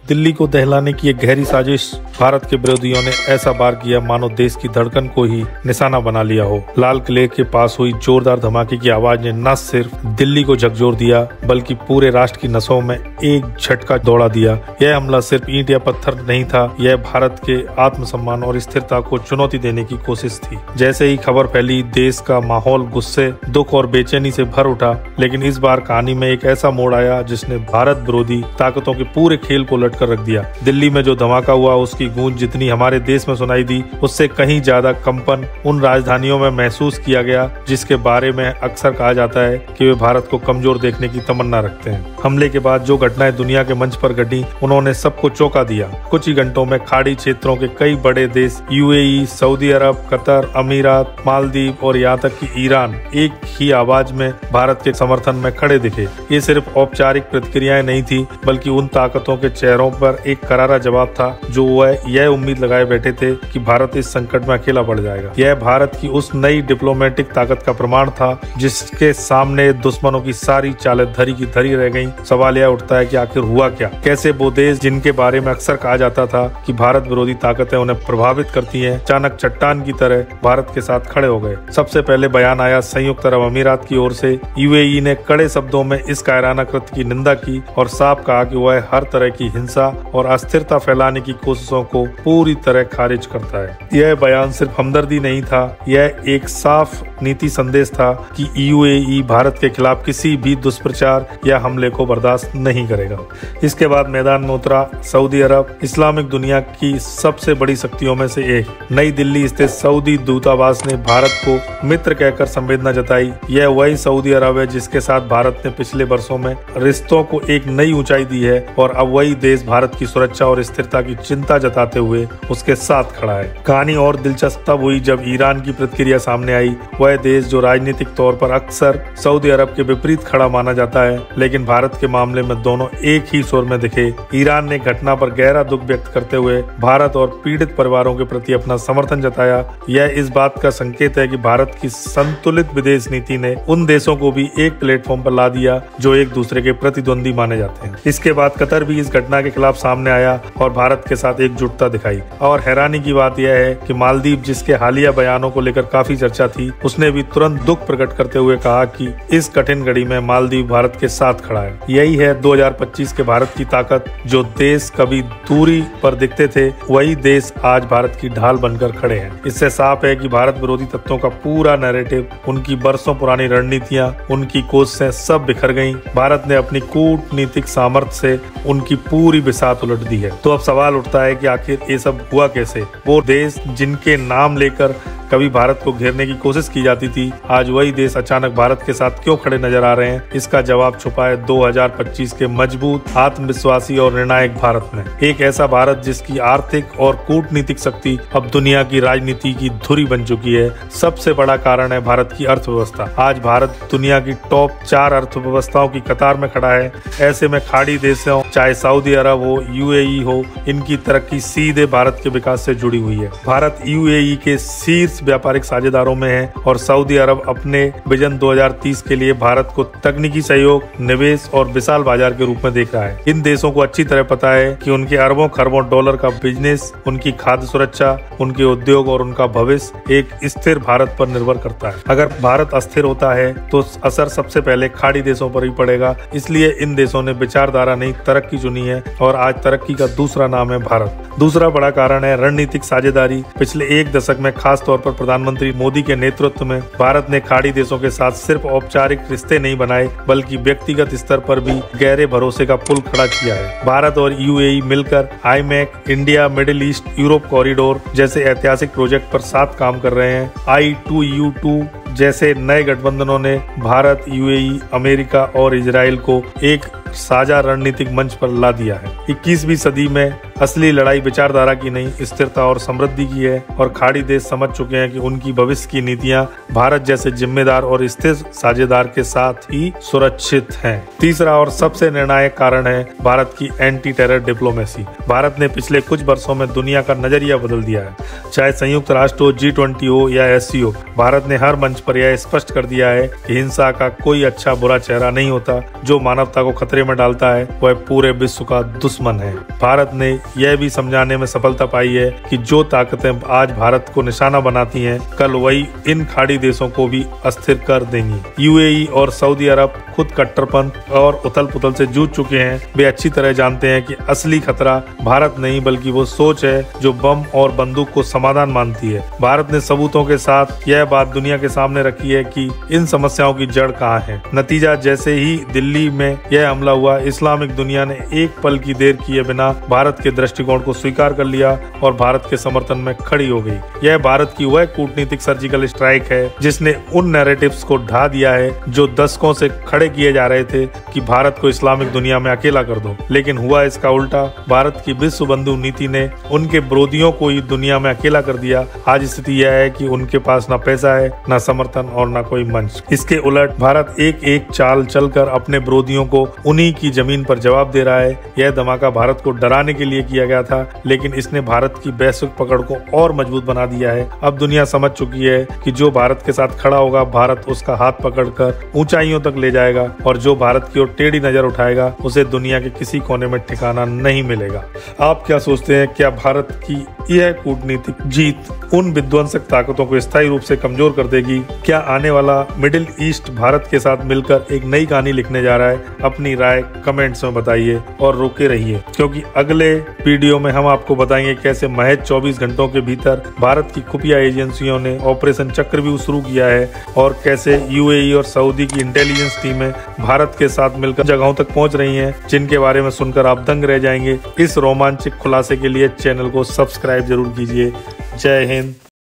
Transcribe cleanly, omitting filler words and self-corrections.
दिल्ली को दहलाने की एक गहरी साजिश भारत के विरोधियों ने ऐसा वार किया मानो देश की धड़कन को ही निशाना बना लिया हो। लाल किले के पास हुई जोरदार धमाके की आवाज ने न सिर्फ दिल्ली को झकझोर दिया बल्कि पूरे राष्ट्र की नसों में एक झटका दौड़ा दिया। यह हमला सिर्फ ईंट या पत्थर नहीं था, यह भारत के आत्मसम्मान और स्थिरता को चुनौती देने की कोशिश थी। जैसे ही खबर फैली, देश का माहौल गुस्से, दुख और बेचैनी से भर उठा। लेकिन इस बार कहानी में एक ऐसा मोड़ आया जिसने भारत विरोधी ताकतों के पूरे खेल को कर रख दिया। दिल्ली में जो धमाका हुआ उसकी गूंज जितनी हमारे देश में सुनाई दी, उससे कहीं ज्यादा कंपन उन राजधानियों में महसूस किया गया जिसके बारे में अक्सर कहा जाता है कि वे भारत को कमजोर देखने की तमन्ना रखते हैं। हमले के बाद जो घटनाएं दुनिया के मंच पर घटी, उन्होंने सबको चौंका दिया। कुछ ही घंटों में खाड़ी क्षेत्रों के कई बड़े देश यूएई, सऊदी अरब, कतर, अमीरात, मालदीव और यहाँ तक कि ईरान एक ही आवाज में भारत के समर्थन में खड़े दिखे। ये सिर्फ औपचारिक प्रतिक्रियाएं नहीं थी, बल्कि उन ताकतों के चेहरों पर एक करारा जवाब था जो वह यह उम्मीद लगाए बैठे थे कि भारत इस संकट में अकेला पड़ जाएगा। यह भारत की उस नई डिप्लोमेटिक ताकत का प्रमाण था जिसके सामने दुश्मनों की सारी चालें धरी की धरी रह गईं। सवाल यह उठता है कि आखिर हुआ क्या? कैसे वो देश जिनके बारे में अक्सर कहा जाता था कि भारत विरोधी ताकतें उन्हें प्रभावित करती हैं, अचानक चट्टान की तरह भारत के साथ खड़े हो गए। सबसे पहले बयान आया संयुक्त अरब अमीरात की ओर से। यूएई ने कड़े शब्दों में इस कायराना कृत्य की निंदा की और साफ कहा कि वह हर तरह की हिंसा और अस्थिरता फैलाने की कोशिशों को पूरी तरह खारिज करता है। यह बयान सिर्फ हमदर्दी नहीं था, यह एक साफ नीति संदेश था कि यूएई भारत के खिलाफ किसी भी दुष्प्रचार या हमले को बर्दाश्त नहीं करेगा। इसके बाद मैदान में उतरा सऊदी अरब, इस्लामिक दुनिया की सबसे बड़ी शक्तियों में से एक। नई दिल्ली स्थित सऊदी दूतावास ने भारत को मित्र कहकर संवेदना जताई। यह वही सऊदी अरब है जिसके साथ भारत ने पिछले वर्षों में रिश्तों को एक नई ऊंचाई दी है और अब वही देश भारत की सुरक्षा और स्थिरता की चिंता जताते हुए उसके साथ खड़ा है। कहानी और दिलचस्प तब हुई जब ईरान की प्रतिक्रिया सामने आई। वह देश जो राजनीतिक तौर पर अक्सर सऊदी अरब के विपरीत खड़ा माना जाता है, लेकिन भारत के मामले में दोनों एक ही सुर में दिखे। ईरान ने घटना पर गहरा दुख व्यक्त करते हुए भारत और पीड़ित परिवारों के प्रति अपना समर्थन जताया। यह इस बात का संकेत है कि भारत की संतुलित विदेश नीति ने उन देशों को भी एक प्लेटफॉर्म पर ला दिया जो एक दूसरे के प्रतिद्वंदी माने जाते हैं। इसके बाद कतर भी इस घटना के खिलाफ सामने आया और भारत के साथ एकजुटता दिखाई। और हैरानी की बात यह है कि मालदीव, जिसके हालिया बयानों को लेकर काफी चर्चा थी, उसने भी तुरंत दुख प्रकट करते हुए कहा कि इस कठिन घड़ी में मालदीव भारत के साथ खड़ा है। यही है 2025 के भारत की ताकत। जो देश कभी दूरी पर दिखते थे, वही देश आज भारत की ढाल बनकर खड़े हैं। इससे साफ है कि भारत विरोधी तत्वों का पूरा नैरेटिव, उनकी बरसों पुरानी रणनीतियां, उनकी कोशिशें सब बिखर गईं। भारत ने अपनी कूटनीतिक सामर्थ्य से उनकी पूरी बिसात उलट दी है। तो अब सवाल उठता है कि आखिर ये सब हुआ कैसे? वो देश जिनके नाम लेकर कभी भारत को घेरने की कोशिश की जाती थी, आज वही देश अचानक भारत के साथ क्यों खड़े नजर आ रहे हैं? इसका जवाब छुपा है 2025 के मजबूत, आत्मविश्वासी और निर्णायक भारत में। एक ऐसा भारत जिसकी आर्थिक और कूटनीतिक शक्ति अब दुनिया की राजनीति की धुरी बन चुकी है। सबसे बड़ा कारण है भारत की अर्थव्यवस्था। आज भारत दुनिया की टॉप 4 अर्थव्यवस्थाओं की कतार में खड़ा है। ऐसे में खाड़ी देशों, चाहे सऊदी अरब हो, यूएई हो, इनकी तरक्की सीधे भारत के विकास से जुड़ी हुई है। भारत यूएई के शीर्ष व्यापारिक साझेदारों में है और सऊदी अरब अपने विजन 2030 के लिए भारत को तकनीकी सहयोग, निवेश और विशाल बाजार के रूप में देख रहा है। इन देशों को अच्छी तरह पता है कि उनके अरबों खरबों डॉलर का बिजनेस, उनकी खाद्य सुरक्षा, उनके उद्योग और उनका भविष्य एक स्थिर भारत पर निर्भर करता है। अगर भारत अस्थिर होता है तो असर सबसे पहले खाड़ी देशों पर ही पड़ेगा। इसलिए इन देशों ने विचारधारा नहीं, तरक्की चुनी है और आज तरक्की का दूसरा नाम है भारत। दूसरा बड़ा कारण है रणनीतिक साझेदारी। पिछले एक दशक में खास तौर पर प्रधानमंत्री मोदी के नेतृत्व में भारत ने खाड़ी देशों के साथ सिर्फ औपचारिक रिश्ते नहीं बनाए, बल्कि व्यक्तिगत स्तर पर भी गहरे भरोसे का पुल खड़ा किया है। भारत और यूएई मिलकर IMEC, India middle east Europe corridor जैसे ऐतिहासिक प्रोजेक्ट पर साथ काम कर रहे हैं। I2U2 जैसे नए गठबंधनों ने भारत, यूएई, अमेरिका और इजराइल को एक साझा रणनीतिक मंच पर ला दिया है। 21वीं सदी में असली लड़ाई विचारधारा की नहीं, स्थिरता और समृद्धि की है और खाड़ी देश समझ चुके हैं कि उनकी भविष्य की नीतियां भारत जैसे जिम्मेदार और स्थिर साझेदार के साथ ही सुरक्षित हैं। तीसरा और सबसे निर्णायक कारण है भारत की एंटी टेरर डिप्लोमेसी। भारत ने पिछले कुछ वर्षों में दुनिया का नजरिया बदल दिया है। चाहे संयुक्त राष्ट्र हो, G20 हो या SCO, भारत ने हर मंच पर यह स्पष्ट कर दिया है कि हिंसा का कोई अच्छा बुरा चेहरा नहीं होता। जो मानवता को खतरे में डालता है वह पूरे विश्व का दुश्मन है। भारत ने यह भी समझाने में सफलता पाई है कि जो ताकतें आज भारत को निशाना बनाती हैं, कल वही इन खाड़ी देशों को भी अस्थिर कर देंगी। UAE और सऊदी अरब खुद कट्टरपंथ और उथल पुथल से जूझ चुके हैं। वे अच्छी तरह जानते हैं कि असली खतरा भारत नहीं बल्कि वो सोच है जो बम और बंदूक को समाधान मानती है। भारत ने सबूतों के साथ यह बात दुनिया के सामने रखी है कि इन समस्याओं की जड़ कहाँ है। नतीजा, जैसे ही दिल्ली में यह हमला हुआ, इस्लामिक दुनिया ने एक पल की देर किए बिना भारत के दृष्टिकोण को स्वीकार कर लिया और भारत के समर्थन में खड़ी हो गई। यह भारत की वह कूटनीतिक सर्जिकल स्ट्राइक है जिसने उन नैरेटिव्स को ढा दिया है जो दशकों से खड़े किए जा रहे थे कि भारत को इस्लामिक दुनिया में अकेला कर दो। लेकिन हुआ इसका उल्टा। भारत की विश्व बंधु नीति ने उनके विरोधियों को ही दुनिया में अकेला कर दिया। आज स्थिति यह है कि उनके पास न पैसा है, न समर्थन और न कोई मंच। इसके उलट भारत एक एक चाल चलकर अपने विरोधियों को उन्हीं की जमीन पर जवाब दे रहा है। यह धमाका भारत को डराने के लिए किया गया था, लेकिन इसने भारत की वैश्विक पकड़ को और मजबूत बना दिया है। अब दुनिया समझ चुकी है कि जो भारत के साथ खड़ा होगा, भारत उसका हाथ पकड़कर ऊंचाइयों तक ले जाएगा और जो भारत की ओर टेढ़ी नजर उठाएगा उसे दुनिया के किसी कोने में ठिकाना नहीं मिलेगा। आप क्या सोचते हैं? क्या भारत की यह कूटनीतिक जीत उन विध्वंसक ताकतों को स्थायी रूप से कमजोर कर देगी? क्या आने वाला मिडिल ईस्ट भारत के साथ मिलकर एक नई कहानी लिखने जा रहा है? अपनी राय कमेंट्स में बताइए और रोके रहिए, क्योंकि अगले वीडियो में हम आपको बताएंगे कैसे महज 24 घंटों के भीतर भारत की खुफिया एजेंसियों ने ऑपरेशन चक्रव्यूह शुरू किया है और कैसे UAE और सऊदी की इंटेलिजेंस टीमें भारत के साथ मिलकर जगहों तक पहुंच रही हैं, जिनके बारे में सुनकर आप दंग रह जाएंगे। इस रोमांचक खुलासे के लिए चैनल को सब्सक्राइब जरूर कीजिए। जय हिंद।